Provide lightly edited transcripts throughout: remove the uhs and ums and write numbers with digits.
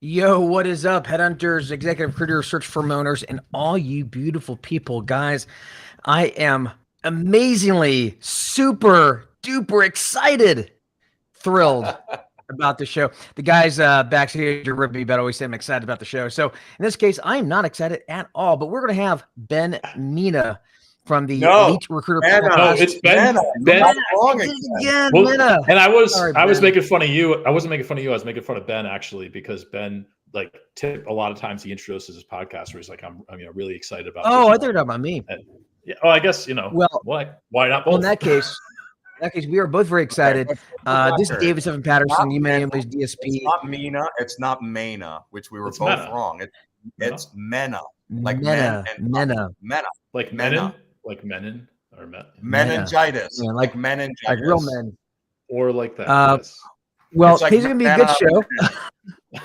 Yo, what is up, Headhunters, executive recruiter, search firm owners, and all you beautiful people, guys? I am amazingly super duper excited, thrilled about the show. The guys backstage are ripping me about always say I'm excited about the show. So in this case, I am not excited at all, but we're going to have Ben Mena from the Elite Recruiter Mena. Podcast. No, it's Ben. Ben. Again, Well, Mena. and I was Sorry, making fun of you. I wasn't making fun of you. I was making fun of Ben actually, because Ben, like, a lot of times he introduces his podcast where he's like, I'm really excited about. Oh, I thought you were talking about me. And, yeah. Oh, I guess Well, why not both? Well, in that case, we are both very excited. This is David Stephen Patterson. You may know him as DSP. It's not Mena. It's not Mena, which we were both Mena. wrong. It's Mena. Like Mena. Like Mena. Like Menin or meningitis. Yeah, like meningitis. Like real men. or like that. Yes. Well, It's like today's going to be a good show. Mena.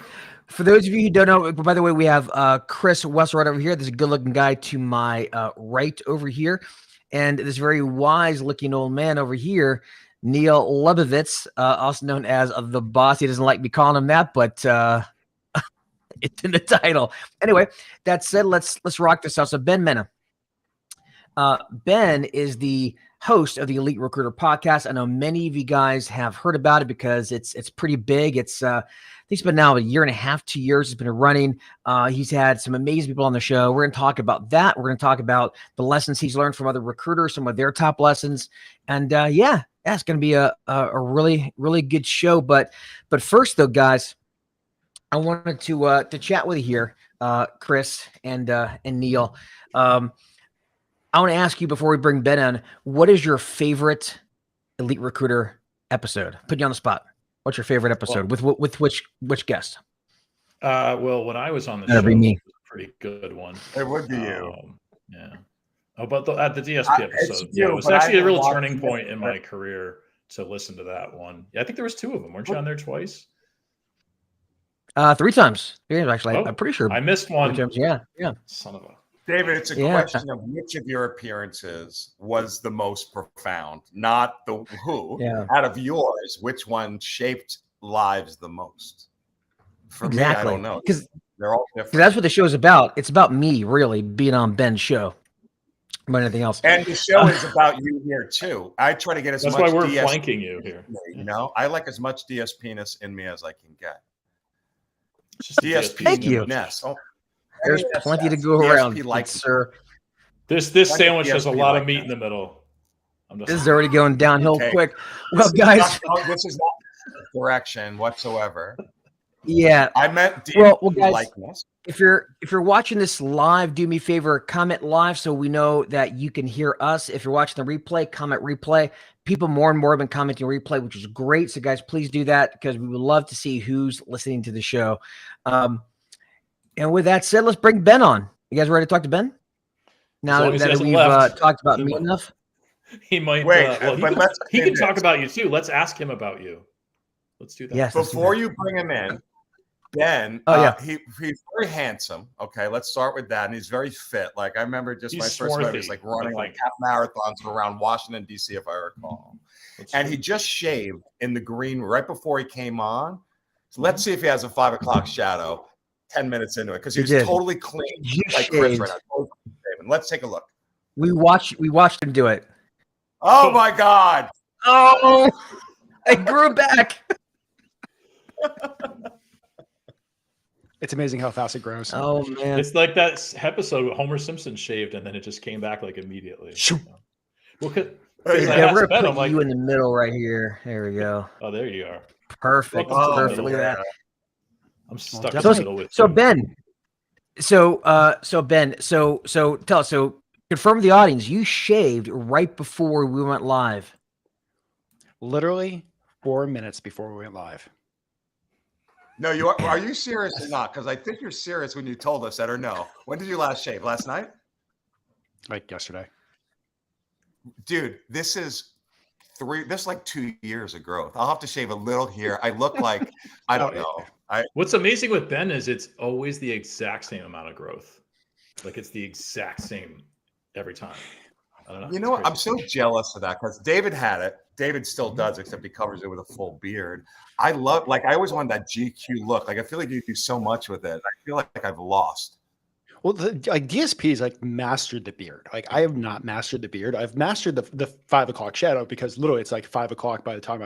For those of you who don't know, by the way, we have Chris Wessel right over here. This is a good-looking guy to my right over here. And this very wise-looking old man over here, Neil Lebovitz, also known as the boss. He doesn't like me calling him that, but it's in the title. Anyway, that said, let's rock this out. So Ben Mena. Ben is the host of the Elite Recruiter Podcast. I know many of you guys have heard about it because it's pretty big. It's I think it's been now a year and a half, 2 years it's been running. He's had some amazing people on the show. We're going to talk about that. We're going to talk about the lessons he's learned from other recruiters, some of their top lessons. And it's going to be a really, really good show. But first though, guys, I wanted to chat with you here, Chris and Neil. I want to ask you before we bring Ben on, what is your favorite Elite Recruiter episode? Put you on the spot. What's your favorite episode? With which guest? Well, when I was on the That'd show, be me. it was a pretty good one. It would be you. Yeah. Oh, but at the DSP episode, you, it was actually a real turning point in my career to listen to that one. Yeah, I think there was 2 of them. Weren't you on there twice? 3 times. Yeah, actually, Oh, I'm pretty sure. I missed one. Yeah. Son of a. David, it's a question of which of your appearances was the most profound, not the who. Yeah. Out of yours, which one shaped lives the most? For me, I don't know. Because they're all different. that's what the show is about. It's about me really being on Ben's show, more than anything else. And the show is about you here too. I try to get as much. That's why we're DSP flanking you here. You know, I like as much DSP-ness in me as I can get. Just DSP. Thank you. Oh, There's plenty to go around, like sir. This sandwich has a lot of meat in the middle. This is already going downhill quick. Well, guys, this is not direction whatsoever. Yeah, I meant well, guys, likeness. If you're watching this live, do me a favor, comment live so we know that you can hear us. If you're watching the replay, comment replay. People more and more have been commenting replay, which is great. So guys, please do that because we would love to see who's listening to the show. And with that said, let's bring Ben on. You guys ready to talk to Ben? Now that we've talked about me enough? He might. Wait, he can talk about you too. Let's ask him about you. Let's do that. Yes. Before you bring him in, Ben, he's very handsome. Okay, let's start with that. And he's very fit. Like I remember just my first time, he was like running like half marathons around Washington, D.C., if I recall. And he just shaved in the green right before he came on. So let's see if he has a 5 o'clock shadow 10 minutes into it because he was totally clean. Like Chris right now. Let's take a look. We watched him do it. Oh my God. Oh, I grew back. It's amazing how fast it grows. Oh man, it's like that episode where Homer Simpson shaved and then it just came back like immediately. Well, we're gonna put you in the middle right here. There we go. Oh, there you are. Perfect. Perfect. Look at that. I'm stuck in the middle with so Ben. So Ben. So tell us. So confirm the audience. You shaved right before we went live. Literally 4 minutes before we went live. No, are you serious or not? Because I think you're serious when you told us that or no. When did you last shave? Last night? Like yesterday. Dude, this is like 2 years of growth. I'll have to shave a little here. I look like, I don't know. What's amazing with Ben is it's always the exact same amount of growth. Like it's the exact same every time. I don't know. You know what? I'm so jealous of that because David had it David still does, except he covers it with a full beard. I love, like, I always wanted that GQ look. Like, I feel like you do so much with it. I feel like I've lost. Well, like DSP's like mastered the beard. Like I have not mastered the beard. I've mastered the 5 o'clock shadow because literally it's like 5 o'clock by the time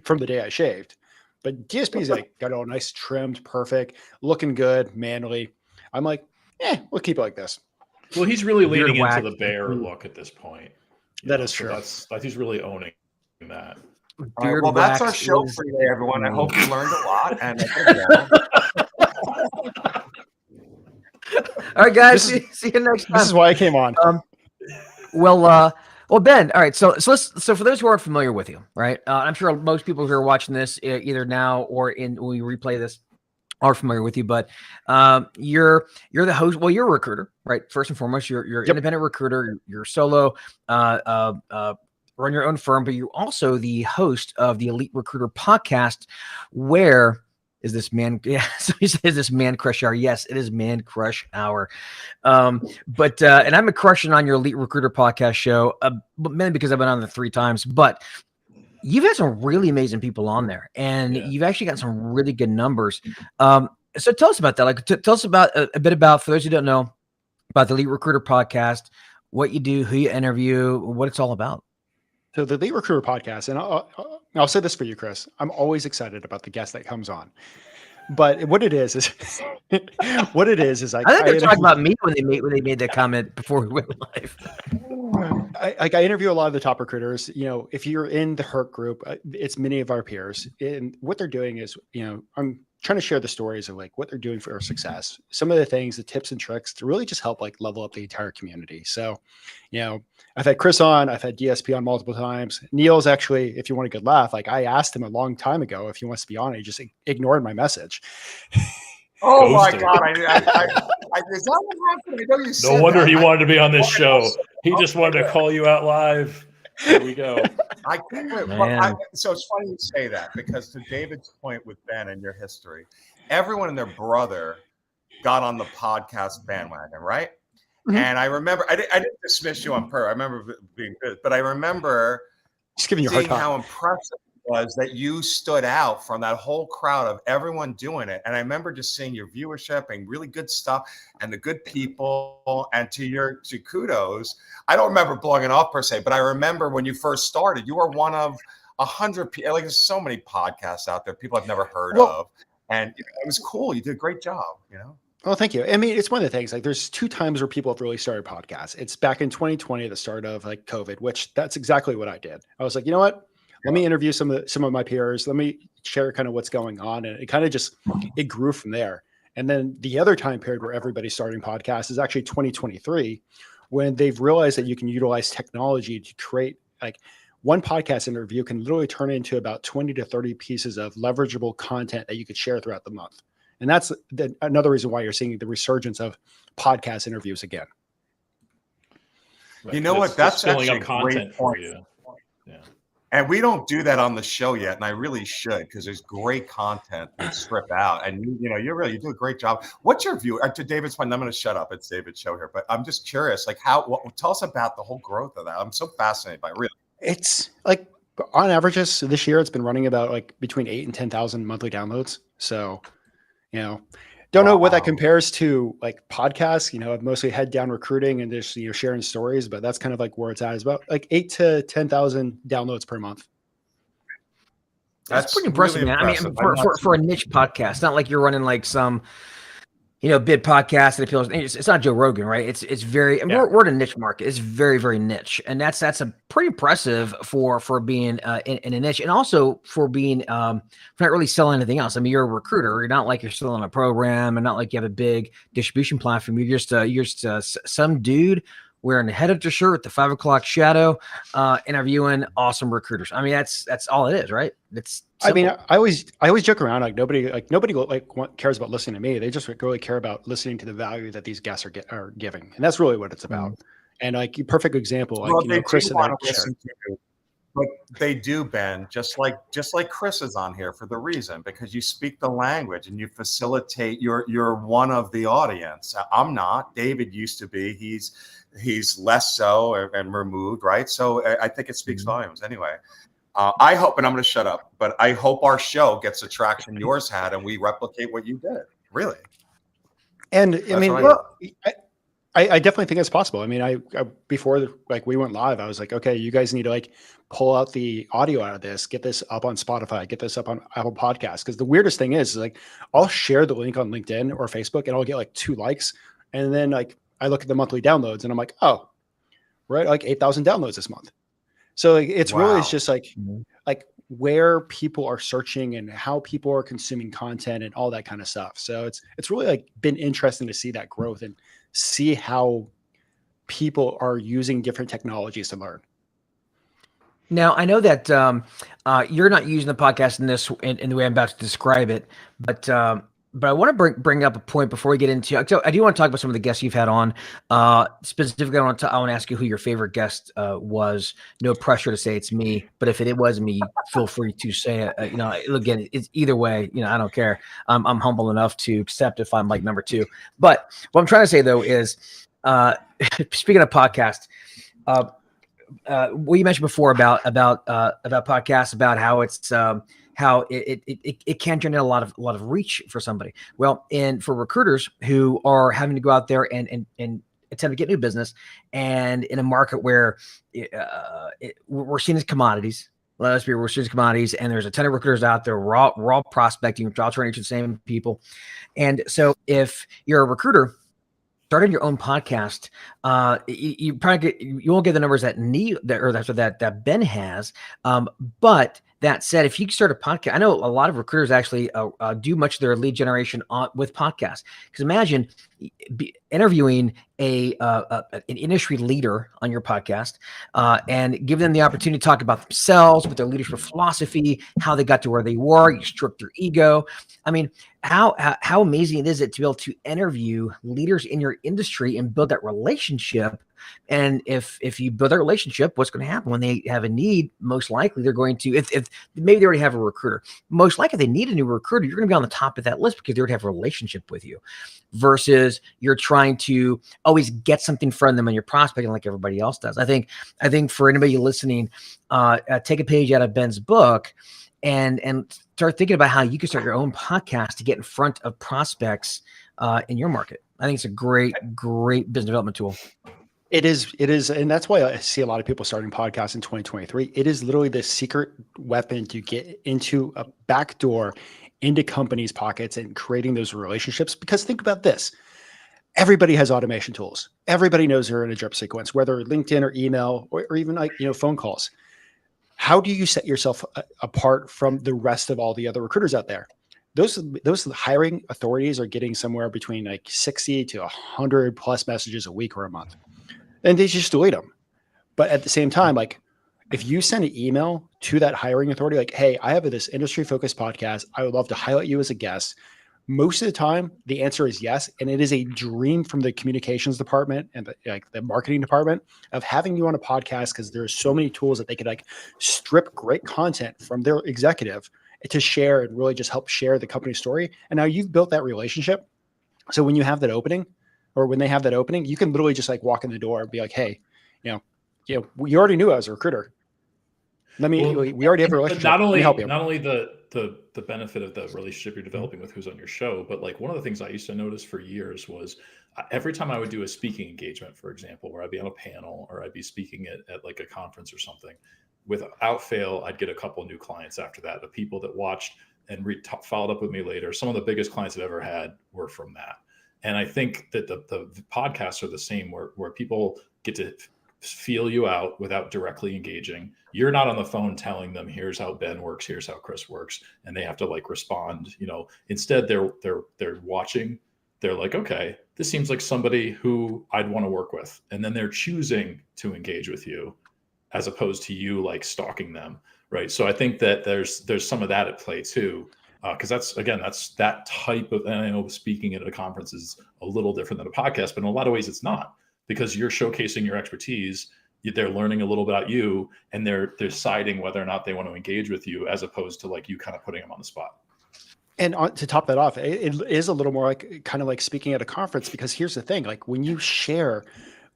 from the day I shaved. But DSP's like got it all nice, trimmed, perfect, looking good, manly. I'm like, we'll keep it like this. Well, he's really leaning into the bear look at this point. That is true. That's he's really owning that. All right, well, that's our show for today, everyone. I hope you learned a lot. And all right, guys. See you next time. This is why I came on. Well, Ben. All right. So for those who aren't familiar with you, right? I'm sure most people who are watching this either now or when we replay this are familiar with you. But you're the host. Well, you're a recruiter, right? First and foremost, you're an independent recruiter. You're solo. Run your own firm, but you're also the host of the Elite Recruiter podcast. Where is this man? Yeah, so he says this man crush hour. Yes, it is man crush hour. But and I'm a crushing on your Elite Recruiter podcast show, mainly because I've been on it 3 times. But you've had some really amazing people on there, and you've actually got some really good numbers. So tell us about that. Like, tell us about a bit about, for those who don't know, about the Elite Recruiter podcast, what you do, who you interview, what it's all about. So the Elite Recruiter podcast, and I'll say this for you, Chris, I'm always excited about the guest that comes on. But what it is like, I think they're talking about me when they made that comment before we went live. I interview a lot of the top recruiters. You know, if you're in the HERT group, it's many of our peers, and what they're doing is, I'm trying to share the stories of like what they're doing for our success. Some of the things, the tips and tricks to really just help like level up the entire community. So, I've had Chris on, I've had DSP on multiple times. Neil's actually, if you want a good laugh, like I asked him a long time ago if he wants to be on, he just ignored my message. Oh my God. Is that what happened? I know you said no wonder that. he wanted to be on this show. He just wanted to call you out live. Here we go. So it's funny you say that, because to David's point with Ben and your history, everyone and their brother got on the podcast bandwagon, right? Mm-hmm. And I remember, I didn't dismiss you on purpose. I remember being good, but I remember just giving you a hard time. How impressive it was that you stood out from that whole crowd of everyone doing it. And I remember just seeing your viewership and really good stuff and the good people. And to kudos, I don't remember blowing it off per se, but I remember when you first started, you were one of 100 people. Like, there's so many podcasts out there people I've never heard of. And it was cool. You did a great job, Well, thank you. I mean, it's one of the things, like there's 2 times where people have really started podcasts. It's back in 2020 at the start of like COVID, which that's exactly what I did. I was like, you know what? Let me interview some of my peers. Let me share kind of what's going on. And it kind of it grew from there. And then the other time period where everybody's starting podcasts is actually 2023, when they've realized that you can utilize technology to create, like, one podcast interview can literally turn into about 20 to 30 pieces of leverageable content that you could share throughout the month. And that's another reason why you're seeing the resurgence of podcast interviews again. You know what? That's actually a great point. Yeah. And we don't do that on the show yet, and I really should, because there's great content to strip out. And you do a great job. What's your view? To David's point, I'm going to shut up. It's David's show here, but I'm just curious, like tell us about the whole growth of that. I'm so fascinated by it, really. It's like on average this year, it's been running about like between 8,000 and 10,000 monthly downloads. So, don't know what that compares to like podcasts. I've mostly head down recruiting and just, sharing stories, but that's kind of like where it's at. It's about like 8,000 to 10,000 downloads per month. That's pretty impressive, really man. Impressive. I mean, for a niche podcast, not like you're running like some, bid podcast that appeals. It's not Joe Rogan, right? It's very, we're in a niche market. It's very, very niche. And that's a pretty impressive for being in a niche, and also for being, not really selling anything else. I mean, you're a recruiter. You're not like you're selling a program, and not like you have a big distribution platform. You're just some dude wearing a Headhunters shirt with the 5 o'clock shadow, interviewing awesome recruiters. I mean, that's all it is, right? It's simple. I mean, I always joke around, like nobody cares about listening to me. They just really care about listening to the value that these guests are giving, and that's really what it's about. Mm-hmm. And like perfect example, like Chris and I shared. But they do, Ben, just like Chris is on here for the reason, because you speak the language and you facilitate. You're one of the audience. I'm not. David used to be. He's less so and removed, right? So I think it speaks volumes anyway. I hope, and I'm going to shut up, but I hope our show gets the traction yours had and we replicate what you did. Really. And I definitely think it's possible. I mean, I before we went live, I was like, okay, you guys need to pull out the audio out of this, get this up on Spotify, get this up on Apple Podcasts. Because the weirdest thing is I'll share the link on LinkedIn or Facebook and I'll get 2 likes. And then I look at the monthly downloads and I'm like, oh, right, 8,000 downloads this month. So it's really just where people are searching and how people are consuming content and all that kind of stuff. So it's really been interesting to see that growth and see how people are using different technologies to learn. Now, I know that you're not using the podcast in the way I'm about to describe it, but I want to bring up a point before we get into. So I do want to talk about some of the guests you've had on. Specifically, I want to ask you who your favorite guest was. No pressure to say it's me, but if it was me, feel free to say it. Again, it's either way. I don't care. I'm humble enough to accept if I'm number 2. But what I'm trying to say though is, speaking of podcast, what you mentioned before about podcasts, about how it's how it can generate a lot of reach for somebody. Well, and for recruiters who are having to go out there and attempt to get new business, and in a market where we're seeing as commodities. We're seeing as commodities, and there's a ton of recruiters out there. We're all prospecting, we're all trying to reach the same people. And so if you're a recruiter starting your own podcast, you won't get the numbers that Ben has. But that said, if you start a podcast, I know a lot of recruiters actually do much of their lead generation with podcasts. Because imagine interviewing an industry leader on your podcast and give them the opportunity to talk about themselves, with their leadership philosophy, how they got to where they were. You stroke their ego. I mean, how amazing is it to be able to interview leaders in your industry and build that relationship? And if you build that relationship, what's going to happen when they have a need? Most likely they're going to, if maybe they already have a recruiter, most likely they need a new recruiter. You're going to be on the top of that list because they already have a relationship with you, versus you're trying to always get something from them and you're prospecting like everybody else does. I think for anybody listening, take a page out of Ben's book and start thinking about how you can start your own podcast to get in front of prospects in your market. I think it's a great business development tool. It is. And that's why I see a lot of people starting podcasts in 2023. It is literally the secret weapon to get into a backdoor into companies' pockets and creating those relationships. Because think about this. Everybody has automation tools. Everybody knows they're in a drip sequence, whether LinkedIn or email or even phone calls. How do you set yourself apart from the rest of all the other recruiters out there? Those hiring authorities are getting somewhere between 60 to 100 plus messages a week or a month. And they just delete them. But at the same time, if you send an email to that hiring authority, hey, I have this industry focused podcast, I would love to highlight you as a guest. Most of the time, the answer is yes. And it is a dream from the communications department and the marketing department of having you on a podcast, because there's so many tools that they could strip great content from their executive to share and really just help share the company story. And now you've built that relationship. So when you have that opening, or when they have that opening, you can literally just walk in the door and be like, hey, you already knew I was a recruiter. We already have a relationship. Not only the benefit of the relationship you're developing with who's on your show, but one of the things I used to notice for years was every time I would do a speaking engagement, for example, where I'd be on a panel or I'd be speaking at a conference or something, without fail, I'd get a couple of new clients after that, the people that watched and followed up with me later. Some of the biggest clients I've ever had were from that. And I think that the podcasts are the same, where people get to feel you out without directly engaging. You're not on the phone telling them, here's how Ben works, here's how Chris works, and they have to respond. Instead they're watching. They're like, okay, this seems like somebody who I'd want to work with, and then they're choosing to engage with you as opposed to you stalking them, right? So I think that there's some of that at play too. Because that's that type of, and I know speaking at a conference is a little different than a podcast, but in a lot of ways it's not, because you're showcasing your expertise. they're learning a little about you, and they're deciding whether or not they want to engage with you, as opposed to like you kind of putting them on the spot. And to top that off, it is a little more like kind of like speaking at a conference, because here's the thing, like when you share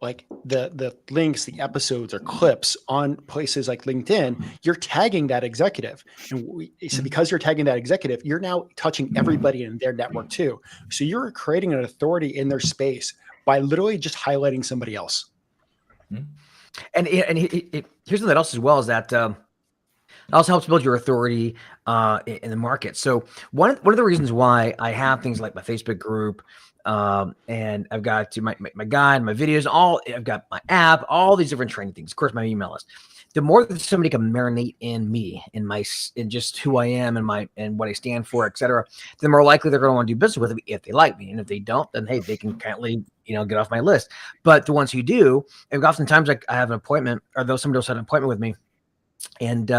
like the links, the episodes or clips on places like LinkedIn, you're tagging that executive. And so because you're tagging that executive, you're now touching everybody in their network too. So you're creating an authority in their space by literally just highlighting somebody else. And here's something else as well, is that it also helps build your authority in the market. So one of the reasons why I have things like my Facebook group, and I've got my guide, my videos, I've got my app, all these different training things, of course, my email list. The more that somebody can marinate in me, in just who I am and what I stand for, et cetera, the more likely they're going to want to do business with me if they like me. And if they don't, then hey, they can kindly, get off my list. But the ones who do, and oftentimes I have an appointment, or somebody else had an appointment with me, and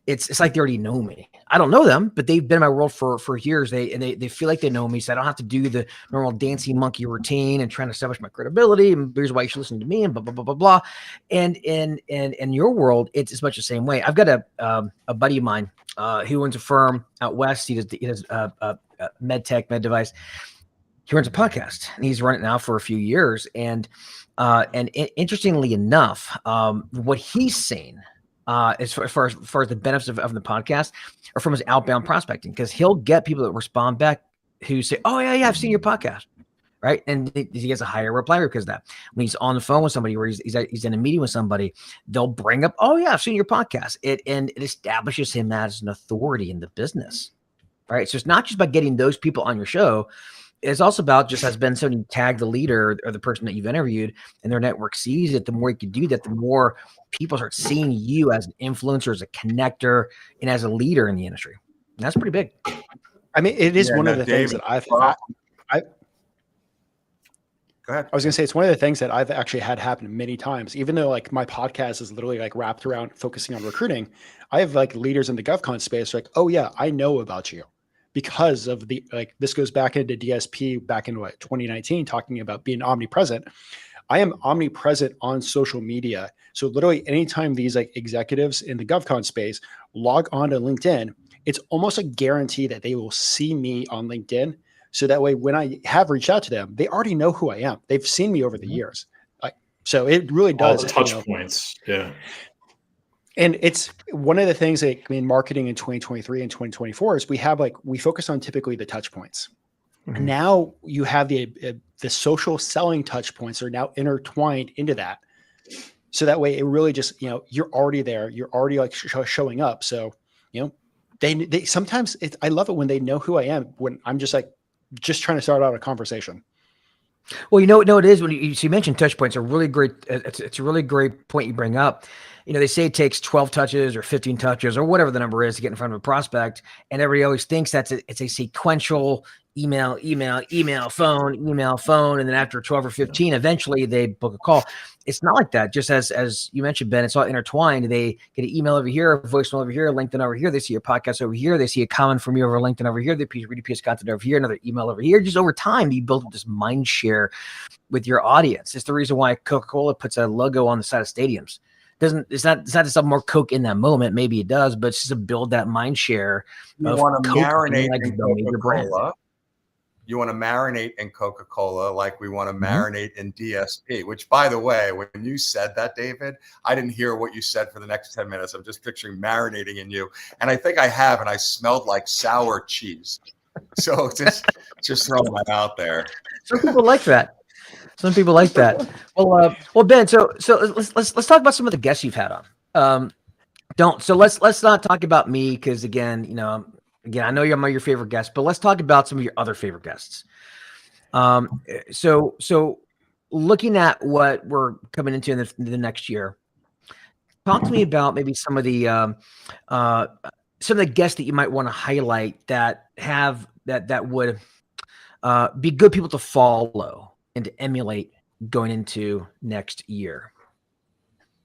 it's like they already know me. I don't know them, but they've been in my world for years. They feel like they know me, so I don't have to do the normal dancing monkey routine and trying to establish my credibility. And here's why you should listen to me, and blah blah blah blah blah. And in your world, it's as much the same way. I've got a buddy of mine who owns a firm out west. He does med tech, med device. He runs a podcast, and he's run it now for a few years. And interestingly enough, what he's seen, as far as the benefits of the podcast, are from his outbound prospecting, because he'll get people that respond back who say, "Oh yeah, I've seen your podcast," right? And he gets a higher reply rate because of that. When he's on the phone with somebody, or he's in a meeting with somebody, they'll bring up, "Oh yeah, I've seen your podcast." It establishes him as an authority in the business, right? So it's not just about getting those people on your show. It's also about, just as Ben said, you tag the leader or the person that you've interviewed, and their network sees it. The more you can do that, the more people start seeing you as an influencer, as a connector, and as a leader in the industry. And that's pretty big. I mean, it is one of the things that go ahead. I was going to say, it's one of the things that I've actually had happen many times. Even though like my podcast is literally like wrapped around focusing on recruiting, I have like leaders in the GovCon space like, "Oh yeah, I know about you." Because of this goes back into DSP back in 2019, talking about being omnipresent. I am omnipresent on social media. So literally anytime these like executives in the GovCon space log on to LinkedIn, it's almost a guarantee that they will see me on LinkedIn. So that way, when I have reached out to them, they already know who I am. They've seen me over the years. So it really does. All the touch points. Yeah. And it's one of the things that marketing in 2023 and 2024 is we focus on typically the touch points. Mm-hmm. Now you have the social selling touch points are now intertwined into that. So that way it really just, you're already there. You're already like showing up. So, they sometimes I love it when they know who I am, when I'm just trying to start out a conversation. Well, it is when you mentioned touch points. It's a really great point you bring up. They say it takes 12 touches or 15 touches or whatever the number is to get in front of a prospect. And everybody always thinks it's a sequential email, phone. And then after 12 or 15, eventually they book a call. It's not like that. Just as you mentioned, Ben, it's all intertwined. They get an email over here, a voicemail over here, LinkedIn over here. They see a podcast over here. They see a comment from you over LinkedIn over here. They read a piece of content over here, another email over here. Just over time, you build this mind share with your audience. It's the reason why Coca-Cola puts a logo on the side of stadiums. It's not to sell more Coke in that moment. Maybe it does, but it's just to build that mind share. You want to marinate in Coca-Cola. You want to marinate in Coca-Cola like we want to marinate in DSP, which, by the way, when you said that, David, I didn't hear what you said for the next 10 minutes. I'm just picturing marinating in you. And I think I have, and I smelled like sour cheese. So just throwing that out there. Some people like that. Well, Ben. So let's talk about some of the guests you've had on. Let's not talk about me, because again, I know you're your favorite guest, but let's talk about some of your other favorite guests. So looking at what we're coming into in the next year, talk to me about maybe some of the guests that you might want to highlight that would be good people to follow and to emulate going into next year.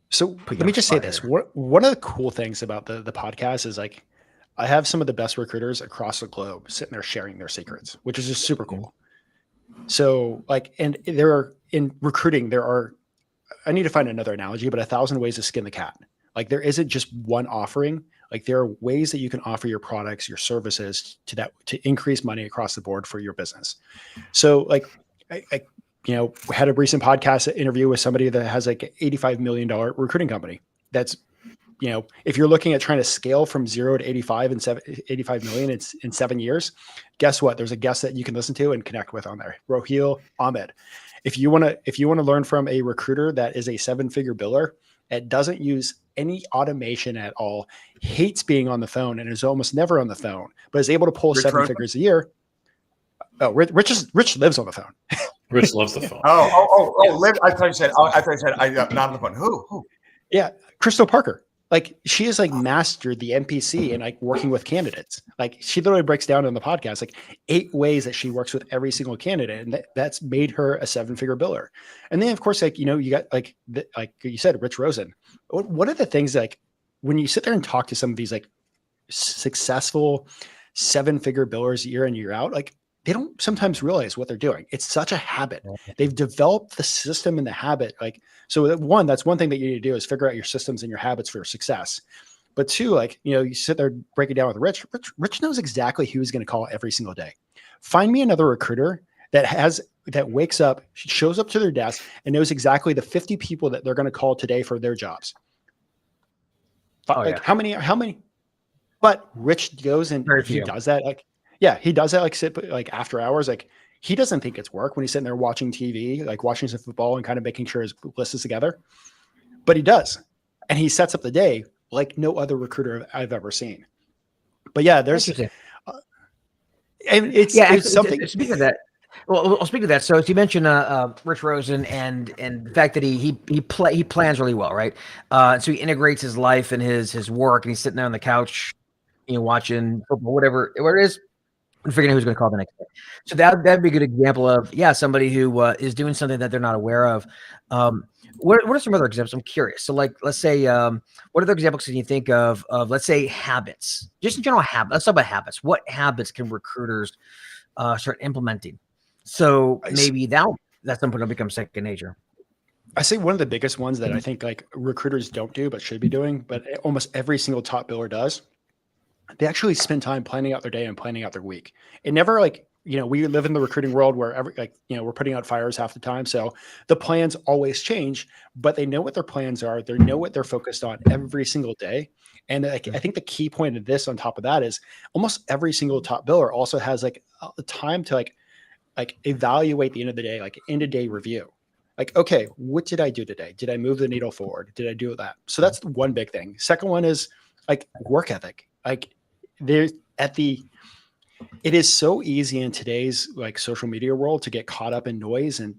So let me just say this. One of the cool things about the podcast is like, I have some of the best recruiters across the globe sitting there sharing their secrets, which is just super cool. So in recruiting, there are I need to find another analogy, but 1,000 ways to skin the cat. Like there isn't just one offering. Like there are ways that you can offer your products, your services to increase money across the board for your business. So like, I had a recent podcast interview with somebody that has like an $85 million recruiting company. That's, if you're looking at trying to scale from 0 to 85 million in 7 years, guess what? There's a guest that you can listen to and connect with on there. Rohil Ahmed. If you want to learn from a recruiter that is a 7-figure biller, that doesn't use any automation at all, hates being on the phone and is almost never on the phone, but is able to pull 7 figures a year. Oh, Rich lives on the phone. Rich loves the phone. Live. I thought you said not on the phone. Who? Yeah, Crystal Parker. Like she has like mastered the NPC and like working with candidates. Like she literally breaks down in the podcast like 8 ways that she works with every single candidate, and that's made her a 7-figure biller. And then of course, like you got like you said, Rich Rosen. One of the things like when you sit there and talk to some of these like successful 7-figure billers year in year out, like they don't sometimes realize what they're doing. It's such a habit. They've developed the system and the habit. Like, so that's one thing that you need to do is figure out your systems and your habits for success. But 2, like, you sit there, break it down with Rich. Rich knows exactly who he's going to call every single day. Find me another recruiter that wakes up, shows up to their desk and knows exactly the 50 people that they're going to call today for their jobs. How many, but Rich goes and he does that. Like, yeah, he does that like after hours. Like he doesn't think it's work when he's sitting there watching TV, like watching some football and kind of making sure his list is together. But he does. And he sets up the day like no other recruiter I've ever seen. But yeah, there's and it's something. Speaking of that, well, I'll speak to that. So as you mentioned, Rich Rosen and the fact that he plans really well, right? So he integrates his life and his work, and he's sitting there on the couch, watching football, whatever it is, and figuring out who's going to call the next day. So that'd be a good example of somebody who is doing something that they're not aware of. What are some other examples? I'm curious. So like, let's say, what other examples can you think of let's say habits, just in general habits? Let's talk about habits. What habits can recruiters start implementing? So maybe that's something that'll become second nature. I say one of the biggest ones that I think like recruiters don't do, but should be doing, but almost every single top biller does. They actually spend time planning out their day and planning out their week. It never like, we live in the recruiting world where we're putting out fires half the time. So the plans always change, but they know what their plans are. They know what they're focused on every single day. And I think the key point of this on top of that is almost every single top biller also has like the time to like evaluate the end of the day, like end of day review. Like, okay, what did I do today? Did I move the needle forward? Did I do that? So that's one big thing. Second one is like work ethic. Like it is so easy in today's like social media world to get caught up in noise and,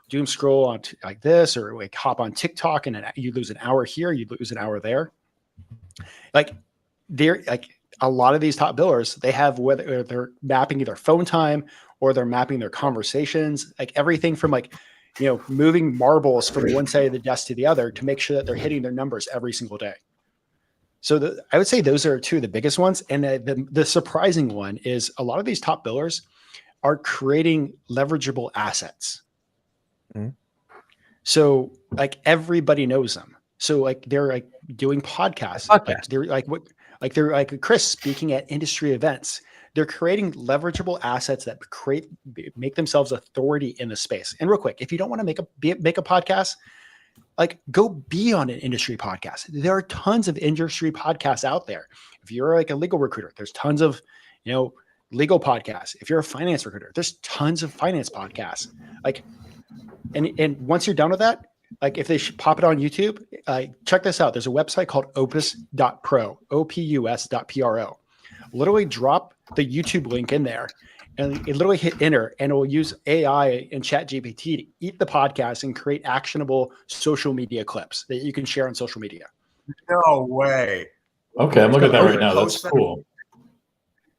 doom scroll on like this, or like hop on TikTok and you lose an hour here, you lose an hour there. Like a lot of these top billers, they have, whether they're mapping either phone time or they're mapping their conversations, like everything from like, moving marbles from one side of the desk to the other to make sure that they're hitting their numbers every single day. So I would say those are 2 of the biggest ones. And the surprising one is a lot of these top billers are creating leverageable assets. Mm-hmm. So like everybody knows them. So like they're like doing podcasts. They're like Chris speaking at industry events. They're creating leverageable assets that make themselves authority in the space. And real quick, if you don't want to make a podcast, like go be on an industry podcast. There are tons of industry podcasts out there. If you're like a legal recruiter, there's tons of, legal podcasts. If you're a finance recruiter, there's tons of finance podcasts. Like, and once you're done with that, like if they pop it on YouTube, check this out. There's a website called opus.pro, opus.pro. Literally drop the YouTube link in there and it literally hit enter, and it will use AI and ChatGPT to eat the podcast and create actionable social media clips that you can share on social media. No way. Okay, I'm looking at that right now. That's cool.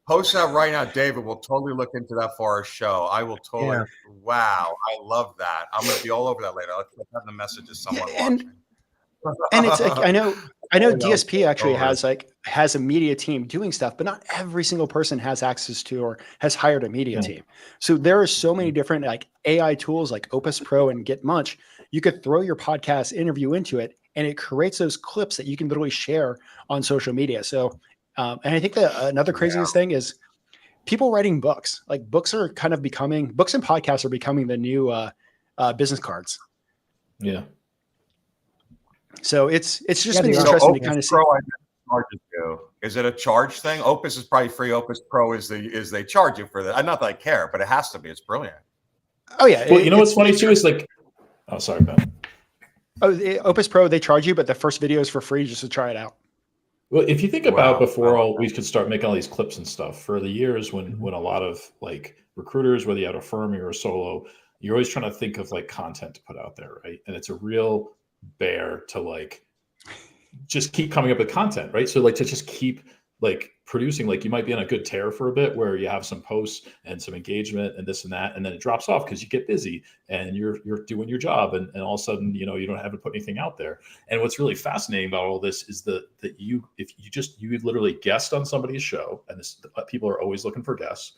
Post that right now, David. We'll totally look into that for our show. I will totally. Yeah. Wow, I love that. I'm going to be all over that later. I'll put that in the messages. Someone watching. And it's like, I know DSP actually has a media team doing stuff, but not every single person has access to or has hired a media team. So there are so many different like AI tools like Opus Pro and Get Much. You could throw your podcast interview into it and it creates those clips that you can literally share on social media. So, and I think that another craziest thing is people writing books. Like books and podcasts are becoming the new business cards. Yeah. So it's just been interesting to kind of see. Is it a charge thing? Opus is probably free. Opus Pro is they charge you for that. Not that I care, but it has to be. It's brilliant. Oh yeah. Well, you know what's funny too is like, oh sorry, Ben. Oh, Opus Pro they charge you, but the first video is for free just to try it out. Well, if you think about before we could start making all these clips and stuff, for the years when a lot of like recruiters, whether you had a firm or you're a solo, you're always trying to think of like content to put out there, right? And it's a real bear to like just keep coming up with content, right? So like to just keep like producing, like you might be on a good tear for a bit where you have some posts and some engagement and this and that, and then it drops off because you get busy and you're doing your job, and all of a sudden you don't have to put anything out there. And what's really fascinating about all this is that you literally guest on somebody's show, and people are always looking for guests.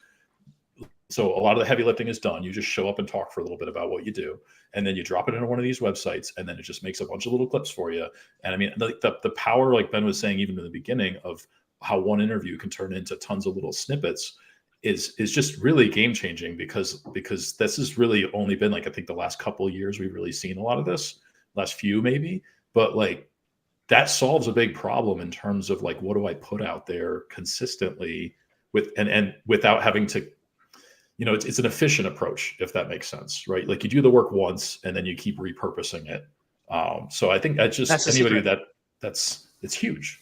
So a lot of the heavy lifting is done. You just show up and talk for a little bit about what you do, and then you drop it into one of these websites, and then it just makes a bunch of little clips for you. And I mean, the power, like Ben was saying, even in the beginning, of how one interview can turn into tons of little snippets is just really game changing, because this has really only been like, I think the last couple of years we've really seen a lot of this, last few maybe, but like that solves a big problem in terms of like, what do I put out there consistently with, and without having to, it's an efficient approach, if that makes sense, right? Like you do the work once and then you keep repurposing it. So I think that's just anybody that's huge.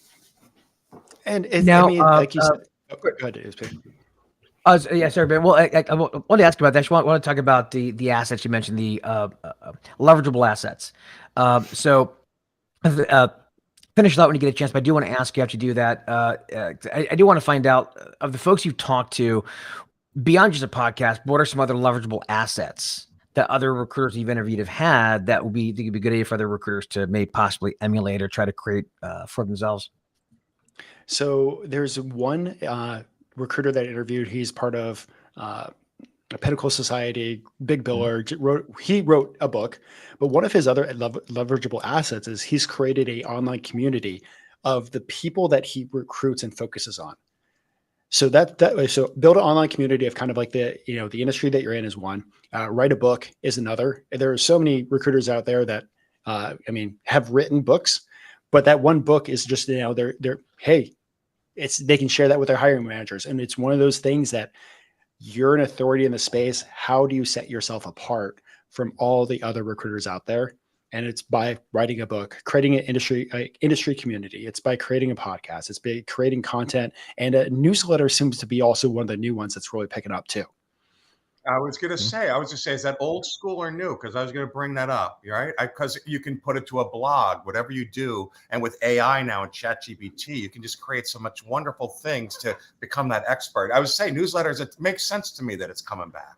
And now, I mean, like you said, go ahead. Yeah, sorry, Ben. Well, I want to ask about that. I just want to talk about the assets you mentioned, the leverageable assets. So finish that when you get a chance, but I do want to ask you after you do that. I do want to find out, of the folks you've talked to, beyond just a podcast, what are some other leverageable assets that other recruiters you've interviewed have had that would be a good idea for other recruiters to maybe possibly emulate or try to create for themselves? So there's one recruiter that I interviewed. He's part of a Pinnacle Society, big biller. He wrote a book, but one of his other leverageable assets is he's created an online community of the people that he recruits and focuses on. So so build an online community of kind of like the industry that you're in is one. Write a book is another. There are so many recruiters out there that have written books, but that one book is just they can share that with their hiring managers, and it's one of those things that you're an authority in the space. How do you set yourself apart from all the other recruiters out there? And it's by writing a book, creating an industry community. It's by creating a podcast. It's by creating content, and a newsletter seems to be also one of the new ones that's really picking up too. I was going to say, is that old school or new? Because I was going to bring that up, right? Because you can put it to a blog, whatever you do. And with AI now and ChatGPT, you can just create so much wonderful things to become that expert. I would say newsletters, it makes sense to me that it's coming back.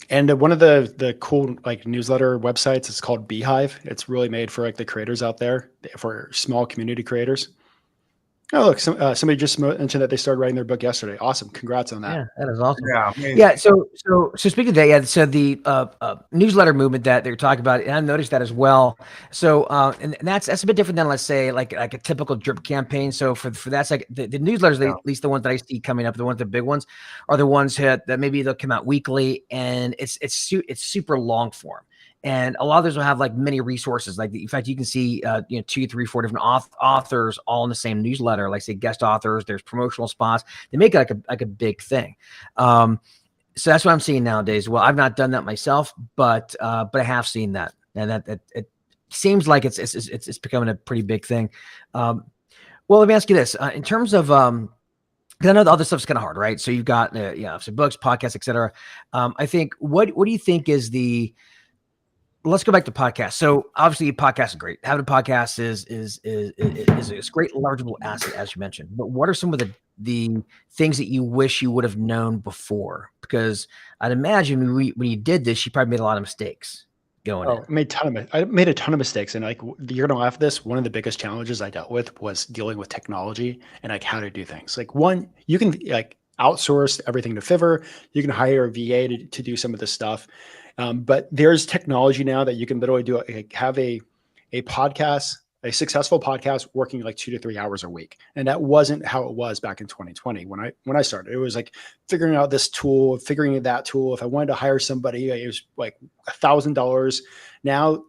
And one of the cool like newsletter websites is called Beehive. It's really made for like the creators out there, for small community creators. Oh, look, somebody just mentioned that they started writing their book yesterday. Awesome. Congrats on that. Yeah, that is awesome. Yeah. Yeah. So speaking of that, yeah, so the newsletter movement that they're talking about, and I've noticed that as well. So, and that's a bit different than, let's say, like a typical drip campaign. So for that's like the newsletters, at least the ones that I see coming up, the big ones are the ones that maybe they'll come out weekly, and it's super long form. And a lot of those will have like many resources. Like, in fact, you can see 2, 3, 4 different authors all in the same newsletter. Like, say, guest authors. There's promotional spots. They make it like a big thing. So that's what I'm seeing nowadays. Well, I've not done that myself, but I have seen that, and that it seems like it's becoming a pretty big thing. Well, let me ask you this: in terms of because I know the other stuff's kind of hard, right? So you've got some books, podcasts, etc. I think what do you think is the Let's go back to podcasts. So obviously, podcasts are great. Having a podcast is a great leverageable asset, as you mentioned. But what are some of the things that you wish you would have known before? Because I'd imagine when you did this, you probably made a lot of mistakes. going in. I made a ton of mistakes, and like you're gonna laugh at this. One of the biggest challenges I dealt with was dealing with technology and like how to do things. Like one, you can like outsource everything to Fiverr. You can hire a VA to do some of this stuff, but there's technology now that you can literally do like have a podcast, a successful podcast working like 2 to 3 hours a week. And that wasn't how it was back in 2020 when I started. It was like figuring out this tool, figuring out that tool. If I wanted to hire somebody, it was like $1,000. Now,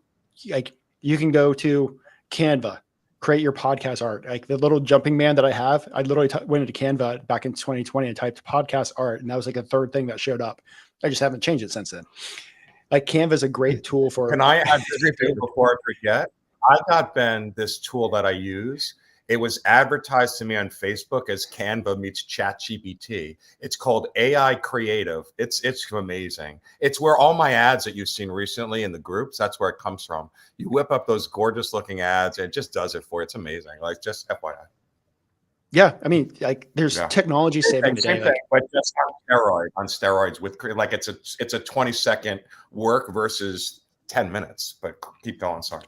like you can go to Canva, create your podcast art. Like the little jumping man that I have, I literally went into Canva back in 2020 and typed podcast art. And that was like a third thing that showed up. I just haven't changed it since then. Like Canva is a great tool for. Can I add this thing before I forget? I got Ben this tool that I use. It was advertised to me on Facebook as Canva meets ChatGPT. It's called AI Creative. It's amazing. It's where all my ads that you've seen recently in the groups, that's where it comes from. You whip up those gorgeous looking ads and it just does it for you. It's amazing. Like just FYI. Yeah, I mean, like there's technology saving the day, but just on steroids with like it's a 20-second work versus 10 minutes. But keep going. Sorry.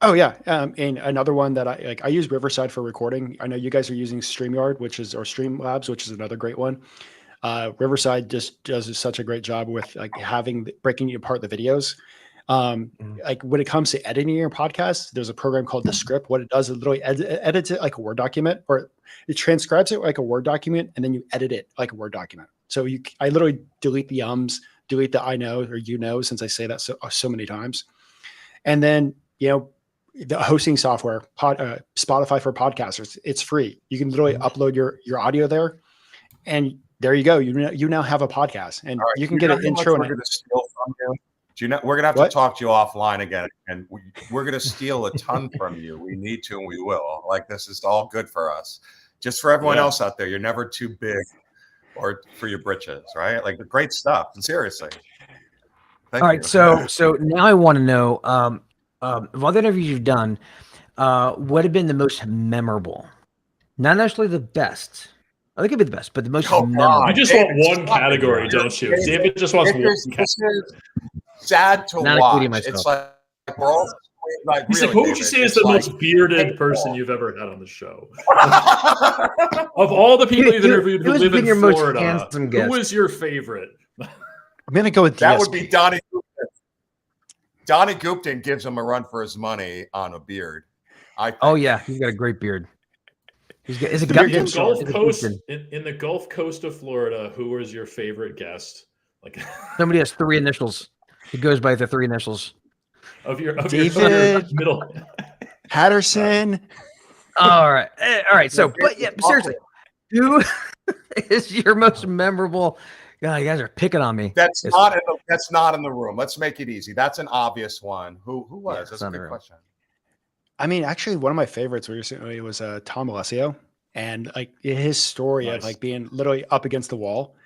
Oh yeah, and another one that I use Riverside for recording. I know you guys are using StreamYard, or Streamlabs, which is another great one. Riverside just does such a great job with like breaking apart the videos. Like when it comes to editing your podcast, there's a program called The Script. What it does is literally edits it like a Word document, or it transcribes it like a Word document, and then you edit it like a Word document. So I literally delete the delete the I know or you know, since I say that so many times. And then, the hosting software, Spotify for podcasters, it's free. You can literally upload your audio there, and there you go. You now have a podcast, and you can get an intro. We're going to steal from you. Do you know? We're going to have to talk to you offline again, and we're going to steal a ton from you. We need to, and we will. Like this is all good for us. Just for everyone else out there, you're never too big or for your britches, right? Like the great stuff. And seriously. All right, so now I want to know. Of all the interviews you've done, what have been the most memorable? Not necessarily the best. I think it'd be the best, but the most memorable. You just want one category, don't you? David just wants one category. Sad to watch. It's like we're all like. He's like, what would you say is the most bearded person you've ever had on the show? Of all the people you've interviewed who live in Florida, who was your favorite? I'm gonna go with that. Would be Donnie. Donnie Gupton gives him a run for his money on a beard. Oh yeah, he's got a great beard. In the Gulf Coast of Florida, who was your favorite guest? Like somebody has 3 initials. He goes by the 3 initials. Of your David middle Patterson. All right. So, but seriously, who is your most memorable? God, you guys are picking on me. That's not in the room. Let's make it easy. That's an obvious one. Who was? Yeah, that's a good question. I mean, actually, one of my favorites recently was Tom Alessio, and like his story of like being literally up against the wall,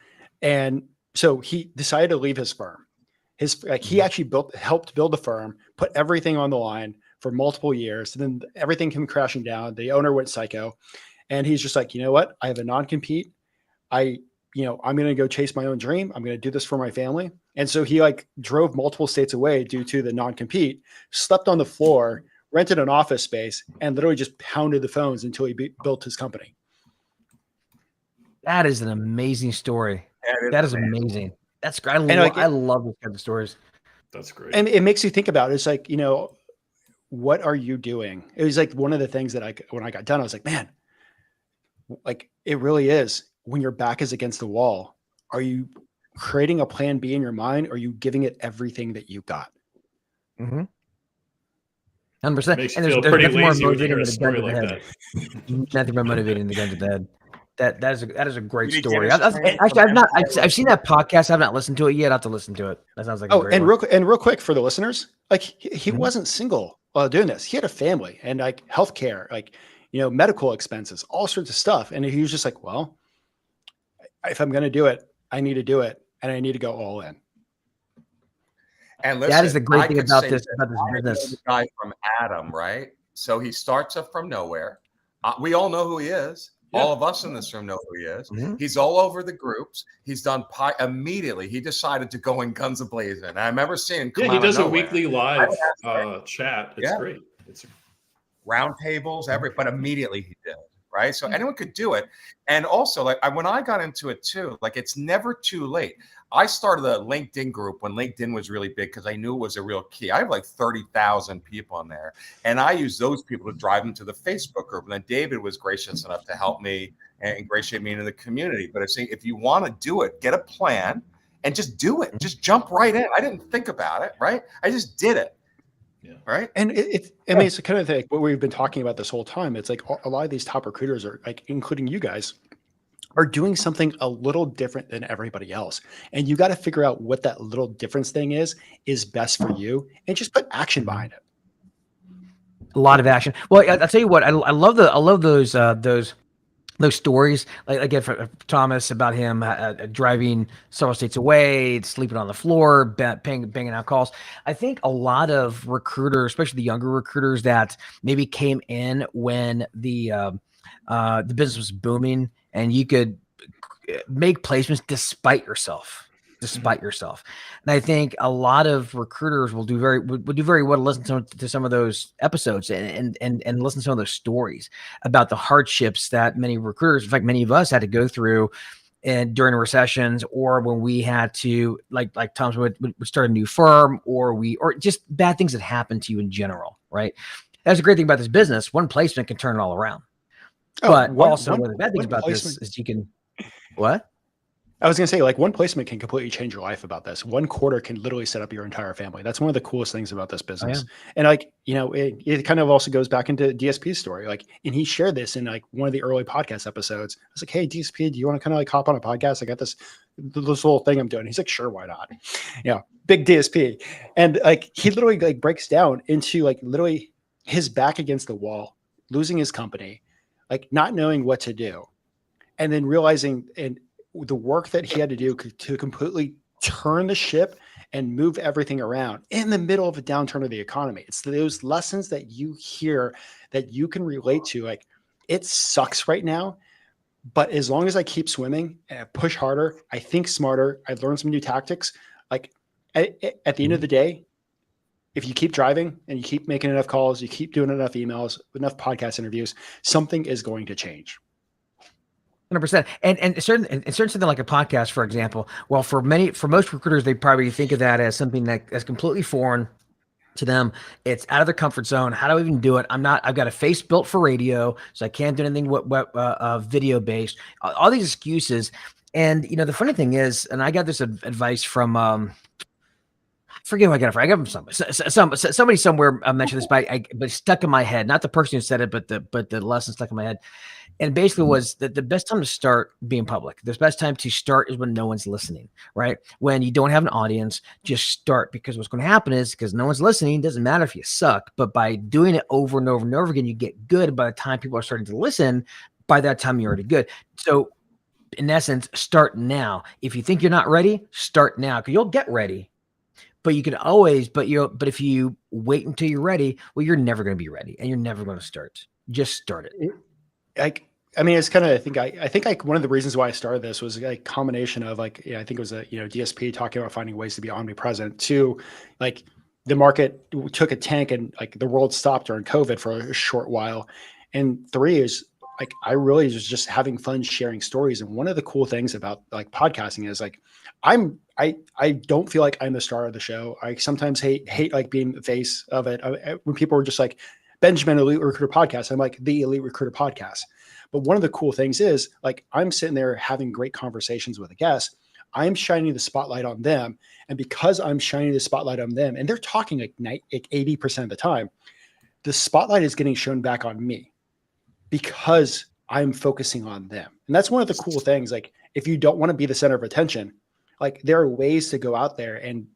and so he decided to leave his firm. He actually helped build the firm, put everything on the line for multiple years, and then everything came crashing down. The owner went psycho, and he's just like, you know what? I have a non-compete. I'm going to go chase my own dream. I'm going to do this for my family. And so he like drove multiple states away due to the non-compete, slept on the floor, rented an office space, and literally just pounded the phones until he built his company. That is an amazing story. That is amazing. That's great. I love those kind of stories. That's great. And it makes you think about it. It's like, what are you doing? It was like one of the things that when I got done, I was like, man, like it really is. When your back is against the wall, are you creating a plan B in your mind? Or are you giving it everything that you got? 100%. And there's nothing more motivating than a gun to the head. Nothing more motivating than a gun to the head. That is a great story. I've seen that podcast. I've not listened to it yet. I have to listen to it. That sounds like real quick for the listeners, like he wasn't single while doing this. He had a family and like healthcare, like medical expenses, all sorts of stuff. And he was just like, well, if I'm going to do it, I need to do it, and I need to go all in. And listen, that is the great thing about this business. The guy from Adam, right? So he starts up from nowhere. We all know who he is. All of us in this room know who he is. He's all over the groups. He's done immediately. He decided to go in guns a-blazing. I remember seeing him come he out does of a nowhere. weekly live chat. It's great. It's round tables, but immediately he did. Right. So anyone could do it. And also, like when I got into it too, like it's never too late. I started a LinkedIn group when LinkedIn was really big because I knew it was a real key. I have like 30,000 people on there, and I use those people to drive them to the Facebook group. And then David was gracious enough to help me and ingratiate me into the community. But I say, if you want to do it, get a plan and just do it. Just jump right in. I didn't think about it. Right. I just did it. Yeah. Right. And it's the kind of thing, what we've been talking about this whole time. It's like a lot of these top recruiters are like, including you guys, are doing something a little different than everybody else. And you got to figure out what that little difference thing is best for you and just put action behind it. A lot of action. Well, I'll tell you what, I love those stories, like again from Thomas about him driving several states away, sleeping on the floor, banging out calls. I think a lot of recruiters, especially the younger recruiters that maybe came in when the business was booming and you could make placements despite yourself. And I think a lot of recruiters would do very well to listen to some of those episodes and listen to some of those stories about the hardships that many recruiters, in fact, many of us had to go through and during recessions, or when we had to like Tom's would start a new firm, or just bad things that happen to you in general. Right. That's a great thing about this business. One placement can turn it all around. But one of the bad things about this is you can, what? I was going to say, like, one placement can completely change your life about this. One quarter can literally set up your entire family. That's one of the coolest things about this business. Oh, yeah. And like, it kind of also goes back into DSP's story. Like, and he shared this in like one of the early podcast episodes. I was like, hey, DSP, do you want to kind of like hop on a podcast? I got this little thing I'm doing. He's like, sure, why not? Big DSP. And like, he literally like breaks down into like literally his back against the wall, losing his company, like not knowing what to do. And then realizing the work that he had to do to completely turn the ship and move everything around in the middle of a downturn of the economy. It's those lessons that you hear that you can relate to. Like, it sucks right now, but as long as I keep swimming and I push harder, I think smarter, I learn some new tactics. Like at the end of the day, if you keep driving and you keep making enough calls, you keep doing enough emails, enough podcast interviews, something is going to change. 100%. And certain something like a podcast, for example, well, for most recruiters, they probably think of that as something that's completely foreign to them. It's out of their comfort zone. How do I even do it? I've got a face built for radio, so I can't do anything video based, all these excuses. And, the funny thing is, and I got this advice from, I forget who I got it from. I got it from somebody somewhere mentioned this, but it's stuck in my head. Not the person who said it, but the lesson stuck in my head. And basically was that the best time to start being public, the best time to start is when no one's listening, right? When you don't have an audience, just start, because what's going to happen is, because no one's listening, it doesn't matter if you suck, but by doing it over and over and over again, you get good. By the time people are starting to listen, by that time, you're already good. So in essence, start now. If you think you're not ready, start now, because you'll get ready. But you can always, but if you wait until you're ready, well, you're never going to be ready and you're never going to start. Just start it. It's kind of, I think like one of the reasons why I started this was a combination of like, I think it was DSP talking about finding ways to be omnipresent. Two, like the market took a tank and like the world stopped during COVID for a short while. And three is like, I really was just having fun sharing stories. And one of the cool things about like podcasting is like, I don't feel like I'm the star of the show. I sometimes hate like being the face of it. When people are just like, Benjamin Elite Recruiter Podcast, I'm like, the Elite Recruiter Podcast. But one of the cool things is like, I'm sitting there having great conversations with a guest. I'm shining the spotlight on them. And because I'm shining the spotlight on them and they're talking like 80% of the time, the spotlight is getting shown back on me because I'm focusing on them. And that's one of the cool things. Like, if you don't want to be the center of attention, like there are ways to go out there and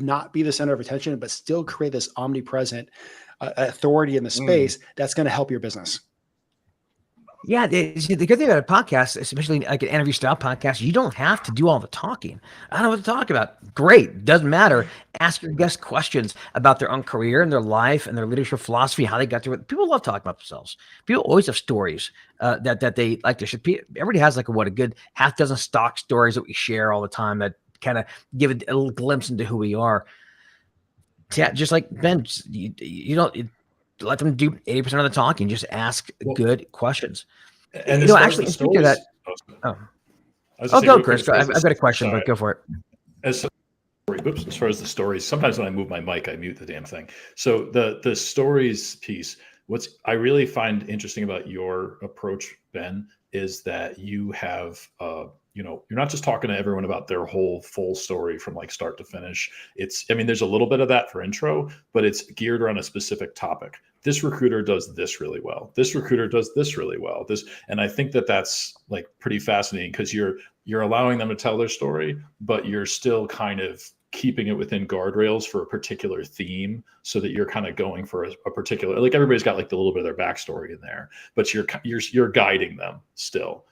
not be the center of attention, but still create this omnipresent authority in the space that's going to help your business. Yeah, the good thing about a podcast, especially like an interview style podcast, you don't have to do all the talking. I don't know what to talk about. Great. Doesn't matter. Ask your guests questions about their own career and their life and their leadership philosophy, how they got through it. People love talking about themselves. People always have stories that they like to share. Everybody has like a good half dozen stock stories that we share all the time that kind of give a little glimpse into who we are. Yeah, just like Ben, you don't let them do 80% of the talking. Just ask good questions. And as far as actually, the stories, that, go, Chris. I've got a question, but go for it. As far as the stories, sometimes when I move my mic, I mute the damn thing. So the stories piece, what I really find interesting about your approach, Ben, is that you have, you're not just talking to everyone about their whole full story from like start to finish. There's a little bit of that for intro, but it's geared around a specific topic. This recruiter does this really well. This recruiter does this really well. And I think that that's like pretty fascinating because you're allowing them to tell their story, but you're still kind of keeping it within guardrails for a particular theme so that you're kind of going for a particular, like everybody's got like the little bit of their backstory in there, but you're guiding them still.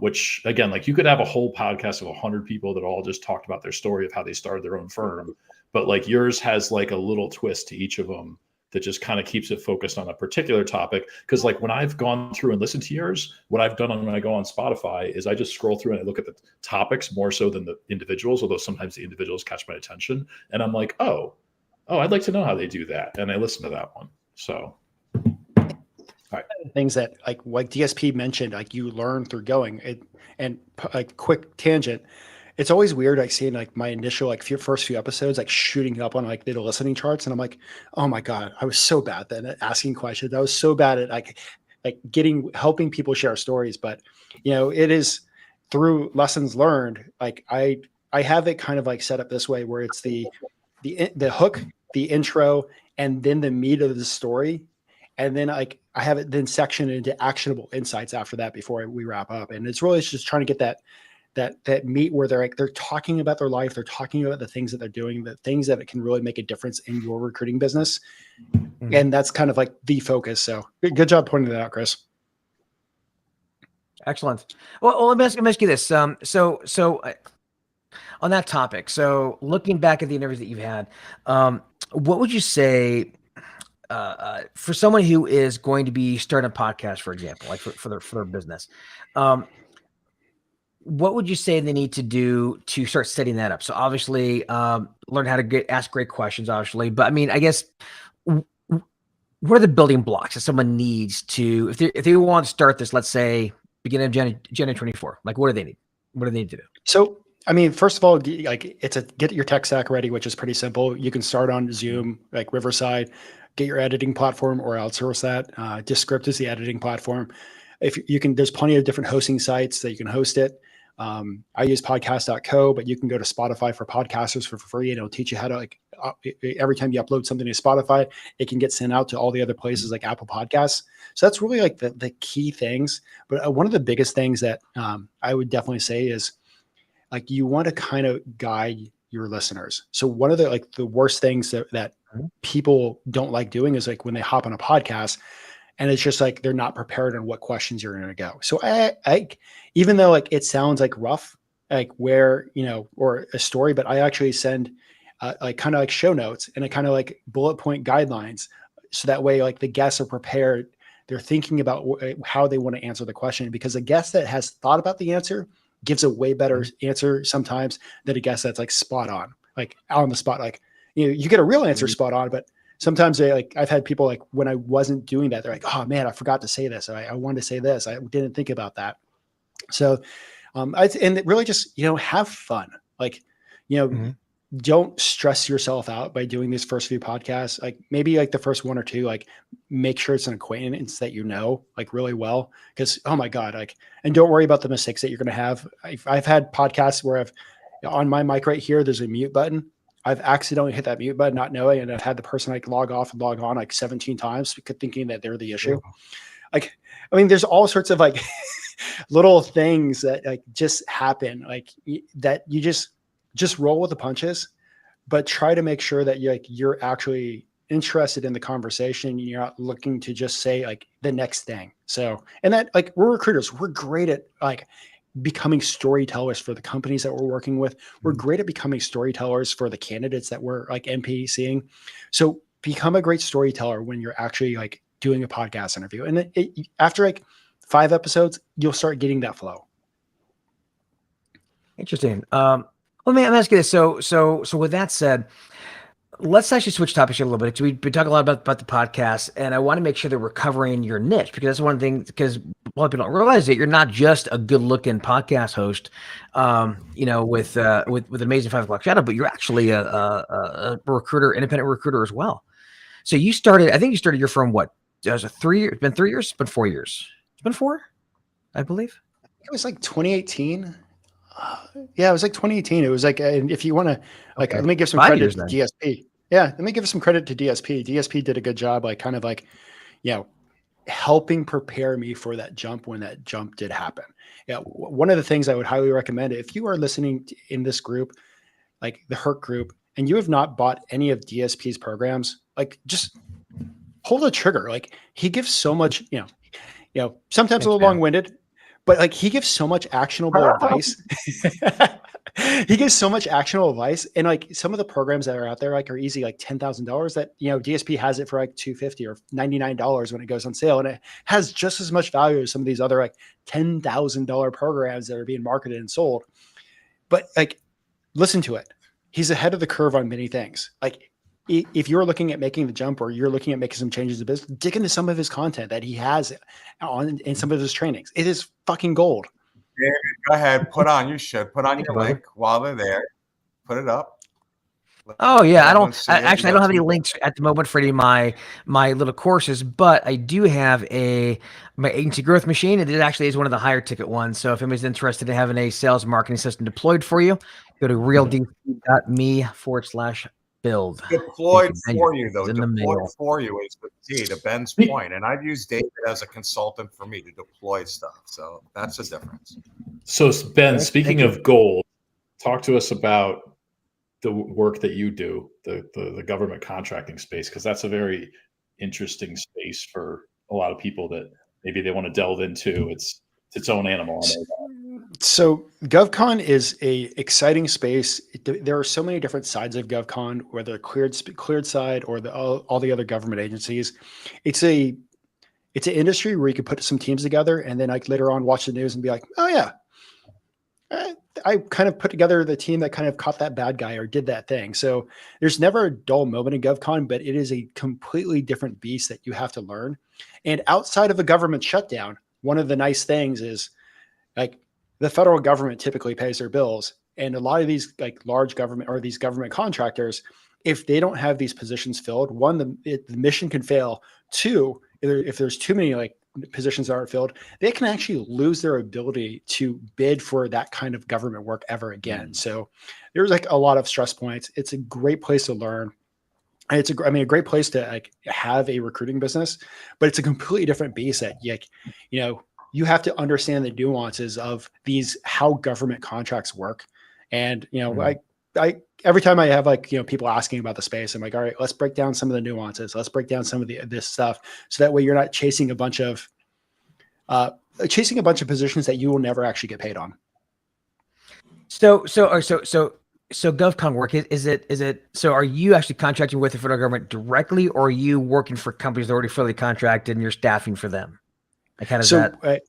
Which again, like you could have a whole podcast of 100 people that all just talked about their story of how they started their own firm, but like yours has like a little twist to each of them that just kind of keeps it focused on a particular topic. Because like when I've gone through and listened to yours, what I've done when I go on Spotify is I just scroll through and I look at the topics more so than the individuals, although sometimes the individuals catch my attention. And I'm like, oh, I'd like to know how they do that. And I listen to that one. So. All right. Things that like DSP mentioned, like you learn through going it, and like quick tangent. It's always weird, like seeing like my initial like first few episodes like shooting up on like the listening charts, and I'm like, oh my god, I was so bad then at asking questions. I was so bad at like helping people share stories. But it is through lessons learned. Like I have it kind of like set up this way where it's the hook, the intro, and then the meat of the story. And then I have it then sectioned into actionable insights after that before we wrap up. And it's really just trying to get that meat where they're talking about their life. They're talking about the things that they're doing, the things that it can really make a difference in your recruiting business. Mm-hmm. And that's kind of like the focus. So good job pointing that out, Chris. Excellent. Well, let me ask you this. So on that topic, so looking back at the interviews that you've had, what would you say, for someone who is going to be starting a podcast, for example, like for their business, what would you say they need to do to start setting that up? So obviously, learn how to ask great questions, obviously, but I guess what are the building blocks that someone needs to, if they want to start this, let's say beginning of January 24, like what do they need? What do they need to do? So, first of all, like get your tech stack ready, which is pretty simple. You can start on Zoom, like Riverside. Get your editing platform or outsource that. Descript is the editing platform. If you can, there's plenty of different hosting sites that you can host it. I use podcast.co, but you can go to Spotify for podcasters for free, and it'll teach you how to every time you upload something to Spotify, it can get sent out to all the other places like Apple Podcasts. So that's really like the key things. But one of the biggest things that I would definitely say is like you want to kind of guide your listeners. So one of the worst things that people don't like doing is like when they hop on a podcast and it's just like they're not prepared on what questions you're going to go. So I even though like it sounds like rough, like where or a story, but I actually send like kind of like show notes and a kind of like bullet point guidelines, so that way like the guests are prepared. They're thinking about how they want to answer the question, because a guest that has thought about the answer gives a way better answer sometimes than a guest that's like spot on, like on the spot, like. You get a real answer spot on, but sometimes I've had people like when I wasn't doing that, they're like, oh man, I forgot to say this. I wanted to say this. I didn't think about that. So, and it really just, have fun. Like, don't stress yourself out by doing these first few podcasts. Like maybe like the first one or two, like make sure it's an acquaintance that like really well. Cause oh my God, like, and don't worry about the mistakes that you're going to have. I've had podcasts where on my mic right here, there's a mute button. I've accidentally hit that mute button, not knowing, and I've had the person like log off and log on like 17 times, thinking that they're the issue. Like, there's all sorts of like little things that like just happen, like that you just roll with the punches, but try to make sure that you're actually interested in the conversation. You're not looking to just say like the next thing. So, and that like we're recruiters, we're great at like becoming storytellers for the companies that we're working with. We're great at becoming storytellers for the candidates that we're like NPCing. So become a great storyteller when you're actually like doing a podcast interview. And after like 5 episodes, you'll start getting that flow. Interesting. Let me ask you this. So with that said, let's actually switch topics here a little bit. We've been talking a lot about the podcast, and I want to make sure that we're covering your niche, because that's one thing, because a lot of people don't realize that you're not just a good looking podcast host, with an amazing 5 o'clock shadow, but you're actually a recruiter, independent recruiter as well. So I think you started your firm, what? It was 3 years, it's been 3 years, it's been 4 years. It's been 4, I believe. It was like 2018. Yeah, it was like 2018. It was like, and if you want to, like, let me give some credit to DSP. Yeah, let me give some credit to DSP. DSP did a good job, like, kind of like, helping prepare me for that jump when that jump did happen. Yeah, one of the things I would highly recommend, if you are listening in this group, like the Herc group, and you have not bought any of DSP's programs, like, just pull the trigger. Like, he gives so much, sometimes a little long-winded, but like he gives so much actionable advice. He gives so much actionable advice, and like some of the programs that are out there like are easy, like $10,000. That DSP has it for like $250 or $99 when it goes on sale, and it has just as much value as some of these other like $10,000 programs that are being marketed and sold. But like, listen to it. He's ahead of the curve on many things. Like, if you're looking at making the jump, or you're looking at making some changes to business, dig into some of his content that he has in some of his trainings. It is fucking gold. David, go ahead. You should put on your link while they're there. Put it up. Oh yeah, I don't have any links at the moment for any of my little courses, but I do have my agency growth machine. It actually is one of the higher ticket ones. So if anybody's interested in having a sales marketing system deployed for you, go to realdc.me/build. Deployed for you, though. Deployed for you is the key to Ben's point. And I've used David as a consultant for me to deploy stuff. So that's the difference. So Ben, speaking of gold, talk to us about the work that you do, the government contracting space, because that's a very interesting space for a lot of people that maybe they want to delve into. It's its own animal. So GovCon is a exciting space. There are so many different sides of GovCon, whether cleared side or all the other government agencies. It's an industry where you can put some teams together and then like later on watch the news and be like, oh yeah, I kind of put together the team that kind of caught that bad guy or did that thing. So there's never a dull moment in GovCon, but it is a completely different beast that you have to learn. And outside of a government shutdown, one of the nice things is like the federal government typically pays their bills. And a lot of these like large government or these government contractors, if they don't have these positions filled, one, the mission can fail. Two, if there's too many like positions that aren't filled, they can actually lose their ability to bid for that kind of government work ever again. So there's like a lot of stress points. It's a great place to learn. And it's a great place to like have a recruiting business, but it's a completely different beast that you have to understand the nuances of how government contracts work. And, I every time I have like, people asking about the space, I'm like, all right, let's break down some of the nuances. Let's break down some of this stuff. So that way you're not chasing a bunch of positions that you will never actually get paid on. So GovCon work, is it, so are you actually contracting with the federal government directly, or are you working for companies that are already fully contracted and you're staffing for them? Like how does that?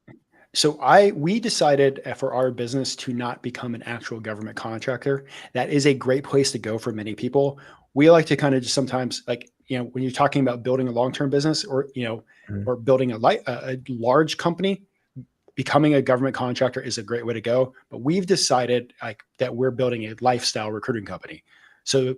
We decided for our business to not become an actual government contractor. That is a great place to go for many people. We like to kind of just sometimes like, when you're talking about building a long-term business or, or building a large company, becoming a government contractor is a great way to go. But we've decided like that we're building a lifestyle recruiting company. So,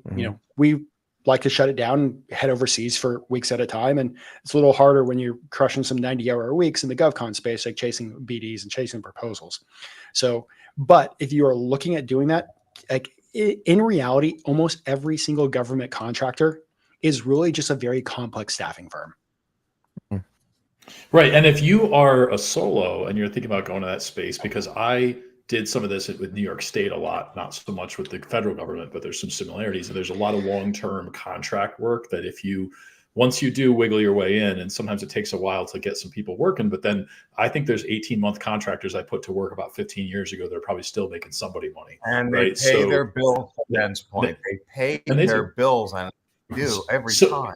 we like to shut it down and head overseas for weeks at a time. And it's a little harder when you're crushing some 90-hour weeks in the GovCon space, like chasing BDs and chasing proposals. So, but if you are looking at doing that, like in reality, almost every single government contractor is really just a very complex staffing firm. Right. And if you are a solo and you're thinking about going to that space, because I did some of this with New York State a lot, not so much with the federal government, but there's some similarities. And there's a lot of long-term contract work that once you do wiggle your way in, and sometimes it takes a while to get some people working, but then I think there's 18-month contractors I put to work about 15 years ago. They're probably still making somebody money. And they pay their bills, to Ben's point. They pay their bills and do every time.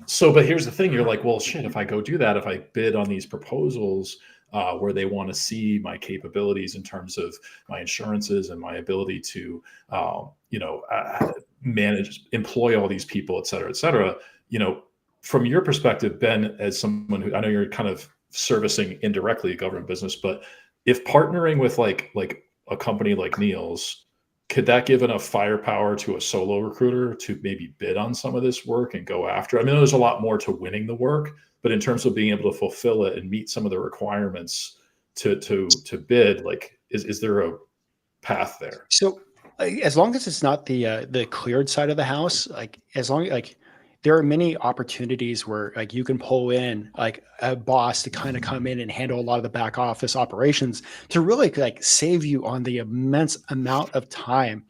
So, but here's the thing. You're like, well, shit, if I go do that, if I bid on these proposals where they want to see my capabilities in terms of my insurances and my ability to, employ all these people, et cetera, from your perspective, Ben, as someone who I know you're kind of servicing indirectly a government business, but if partnering with like a company like Neil's, could that give enough firepower to a solo recruiter to maybe bid on some of this work and go after it? I mean, there's a lot more to winning the work, but in terms of being able to fulfill it and meet some of the requirements to bid, like, is there a path there? So as long as it's not the cleared side of the house, there are many opportunities where like you can pull in like a boss to kind of come in and handle a lot of the back office operations to really like save you on the immense amount of time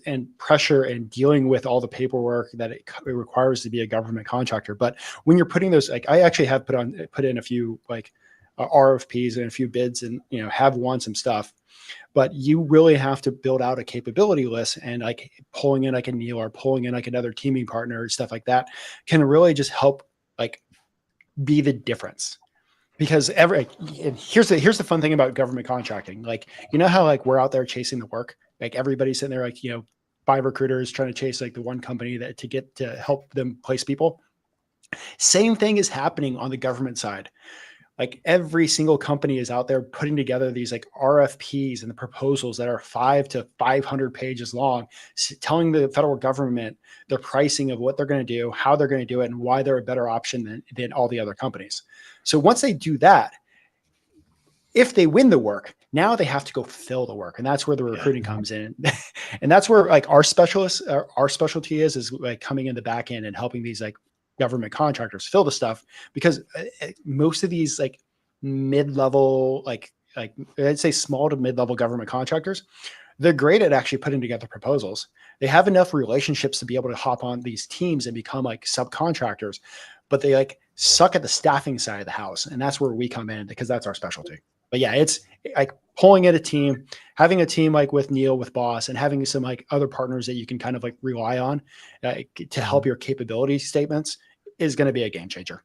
and pressure and dealing with all the paperwork that it requires to be a government contractor. But when you're putting those, like I actually have put in a few like RFPs and a few bids and, have won some stuff. But you really have to build out a capability list, and like pulling in like a Neil or pulling in like another teaming partner, stuff like that can really just help like be the difference. Because and here's the fun thing about government contracting. Like, how like we're out there chasing the work, like everybody's sitting there like, 5 recruiters trying to chase like the one company to help them place people. Same thing is happening on the government side. Like every single company is out there putting together these like RFPs and the proposals that are 5 to 500 pages long, telling the federal government the pricing of what they're going to do, how they're going to do it, and why they're a better option than all the other companies. So once they do that, if they win the work, now they have to go fill the work. And that's where the recruiting comes in. And that's where like our specialty is like coming in the back end and helping these like government contractors fill the stuff, because most of these like mid-level, like I'd say small to mid-level government contractors, they're great at actually putting together proposals. They have enough relationships to be able to hop on these teams and become like subcontractors, but they like suck at the staffing side of the house. And that's where we come in, because that's our specialty. But yeah, it's like pulling in a team, having a team like with Neil, with Boss, and having some like other partners that you can kind of like rely on to help your capability statements is going to be a game changer.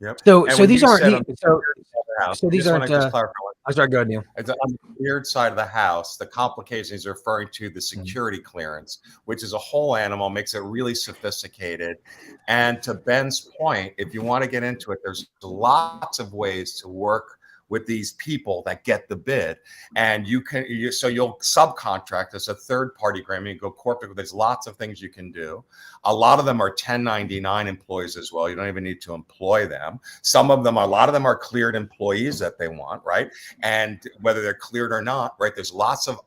Yep. So these aren't. So these aren't. I'm sorry, go ahead, Neil. On the weird side of the house, the complication is referring to the security clearance, which is a whole animal, makes it really sophisticated. And to Ben's point, if you want to get into it, there's lots of ways to work with these people that get the bid, and you'll subcontract as a third party agreement, you go corporate. There's lots of things you can do. A lot of them are 1099 employees as well. You don't even need to employ them. A lot of them are cleared employees that they want, right? And whether they're cleared or not, right? There's lots of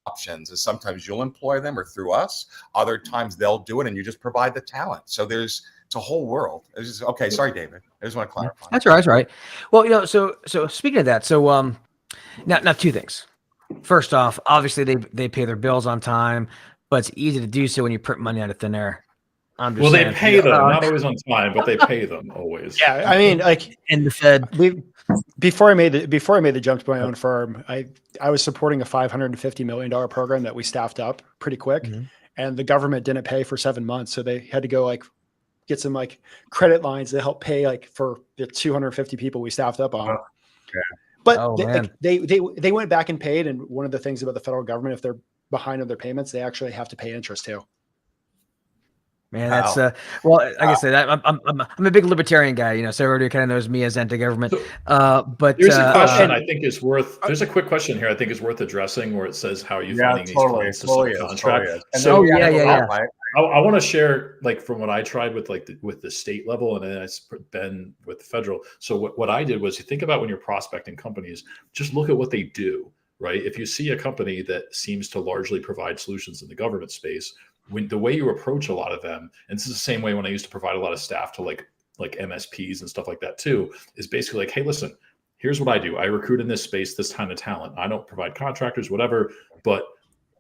options. And sometimes you'll employ them or through us. Other times they'll do it and you just provide the talent. So it's a whole world. Okay. Sorry, David. I just want to clarify. That's right. That's right. Well, so speaking of that, so now 2 things. First off, obviously they pay their bills on time, but it's easy to do so when you print money out of thin air. They pay them, not always on time, but they pay them always. Yeah, I mean, like in the Fed. Before I made the jump to my own firm, I was supporting a $550 million program that we staffed up pretty quick, and the government didn't pay for 7 months, so they had to go like get some like credit lines to help pay like for the 250 people we staffed up on. But they went back and paid. And one of the things about the federal government, if they're behind on their payments, they actually have to pay interest too. Man, that's like I said, I'm a big libertarian guy, so everybody kind of knows me as anti-government. But there's a question I think is worth. There's a quick question here I think is worth addressing, where it says, "How are you finding these clients to subcontract?" So I want to share like from what I tried with with the state level, and then it's been with the federal. So what I did was, you think about when you're prospecting companies, just look at what they do, right? If you see a company that seems to largely provide solutions in the government space, the way you approach a lot of them, and this is the same way when I used to provide a lot of staff to like MSPs and stuff like that too, is basically like, hey, listen, here's what I do. I recruit in this space, this kind of talent. I don't provide contractors, whatever, but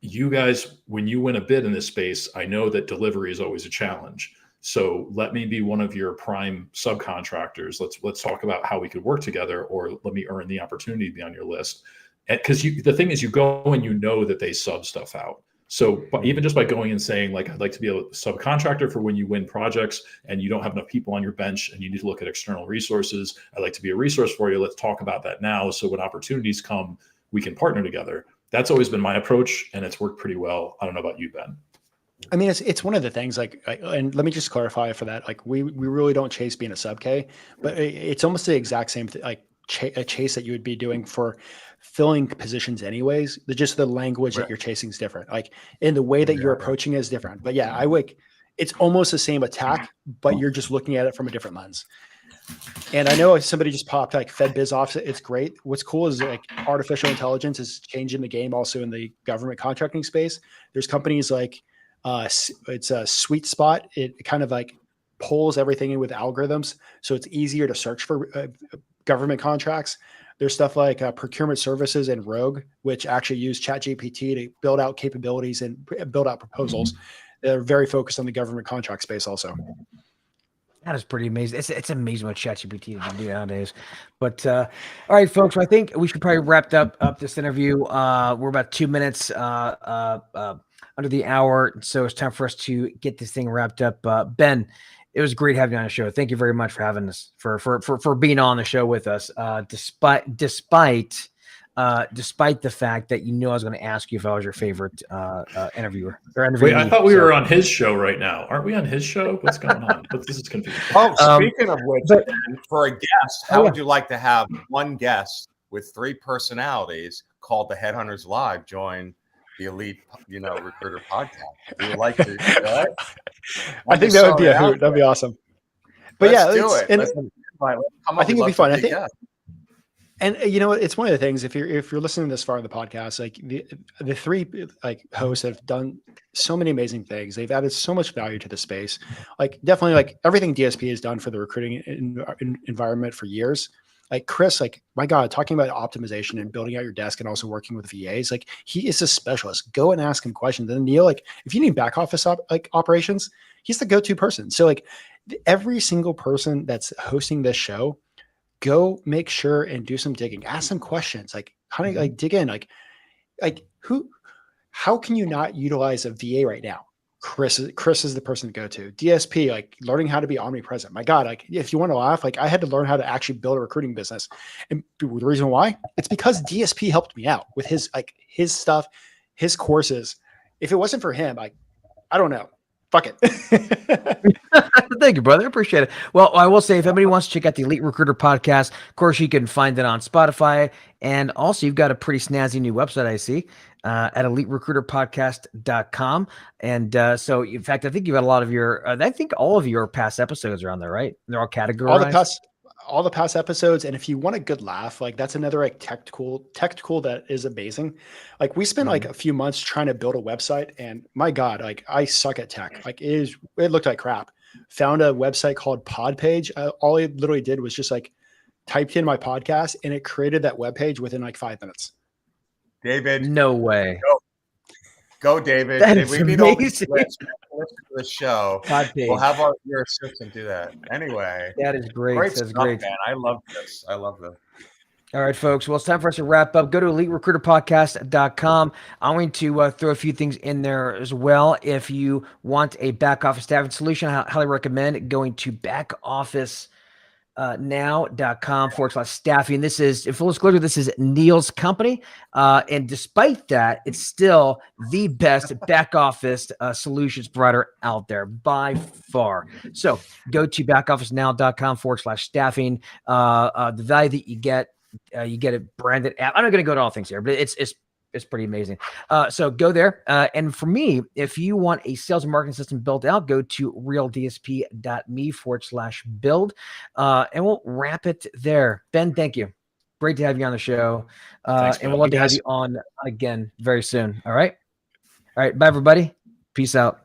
you guys, when you win a bid in this space, I know that delivery is always a challenge. So let me be one of your prime subcontractors. Let's talk about how we could work together, or let me earn the opportunity to be on your list. Because the thing is, you go and you know that they sub stuff out. So even just by going and saying, like, I'd like to be a subcontractor for when you win projects and you don't have enough people on your bench and you need to look at external resources, I'd like to be a resource for you. Let's talk about that now. So when opportunities come, we can partner together. That's always been my approach, and it's worked pretty well. I don't know about you, Ben. I mean, it's one of the things, like, and let me just clarify for that. Like, we really don't chase being a sub K, but it's almost the exact same thing, like a chase that you would be doing for filling positions anyways. Just the language that you're chasing is different. Like, in the way that you're approaching it is different. But yeah, it's almost the same attack, but you're just looking at it from a different lens. And I know somebody just popped like FedBiz off. It's great. What's cool is like artificial intelligence is changing the game also in the government contracting space. There's companies like it's a Sweet Spot. It kind of like pulls everything in with algorithms, so it's easier to search for government contracts. There's stuff like Procurement Services and Rogue, which actually use ChatGPT to build out capabilities and build out proposals. They're very focused on the government contract space also. That is pretty amazing. It's amazing what ChatGPT can do nowadays. But all right, folks, I think we should probably wrap up this interview. We're about 2 minutes under the hour, so it's time for us to get this thing wrapped up. Ben, it was great having you on the show. Thank you very much for having us, for being on the show with us. Despite the fact that you knew I was going to ask you if I was your favorite interviewer. Wait, I thought we were on his show right now. Aren't we on his show? What's going on? This is confusing. Oh, speaking of which, for a guest, how would you like to have one guest with 3 personalities called the Headhunters Live join the Elite, Recruiter podcast? Do you like to do that? I think that would be a hoot. That'd be awesome. But let's do it. I think it'd be fun. And it's one of the things, if you're listening this far in the podcast, like the 3 like hosts have done so many amazing things. They've added so much value to the space. Like, definitely, like everything DSP has done for the recruiting environment for years. Like Chris, like, my God, talking about optimization and building out your desk and also working with VAs, like, he is a specialist. Go and ask him questions. And Neil, like, if you need back office operations, he's the go-to person. So like every single person that's hosting this show, go make sure and do some digging, ask some questions, like how to like dig in, like how can you not utilize a VA right now? Chris is the person to go to. DSP, like learning how to be omnipresent. My God, like if you want to laugh, like I had to learn how to actually build a recruiting business. And the reason why, it's because DSP helped me out with his stuff, his courses. If it wasn't for him, I don't know. Fuck it. Thank you, brother. I appreciate it. Well, I will say, if anybody wants to check out the Elite Recruiter podcast, of course, you can find it on Spotify. And also, you've got a pretty snazzy new website, I see, at eliterecruiterpodcast.com. And so, in fact, I think you've got a lot of I think all of your past episodes are on there, right? They're all categorized. All the past episodes. And if you want a good laugh, like that's another like tech tool that is amazing. Like we spent like a few months trying to build a website, and my God, like I suck at tech. Like it looked like crap. Found a website called Podpage. All I literally did was just like typed in my podcast, and it created that webpage within like 5 minutes. David, no way. Go, David. That if we need all the show, we'll have your assistant do that. Anyway, that is great. That's great, man. I love this. All right, folks. Well, it's time for us to wrap up. Go to eliterecruiterpodcast.com. I'm going to throw a few things in there as well. If you want a back office staffing solution, I highly recommend going to backofficenow.com/staffing. This is, in full disclosure, this is Neil's company. And despite that, it's still the best back office solutions provider out there by far. So go to backofficenow.com/staffing. The value that you get a branded app. I'm not going to go to all things here, but it's pretty amazing. So go there. And for me, if you want a sales and marketing system built out, go to realdsp.me/build. And we'll wrap it there. Ben, thank you. Great to have you on the show. Thanks, and we'll love to have you on again very soon. All right. Bye, everybody. Peace out.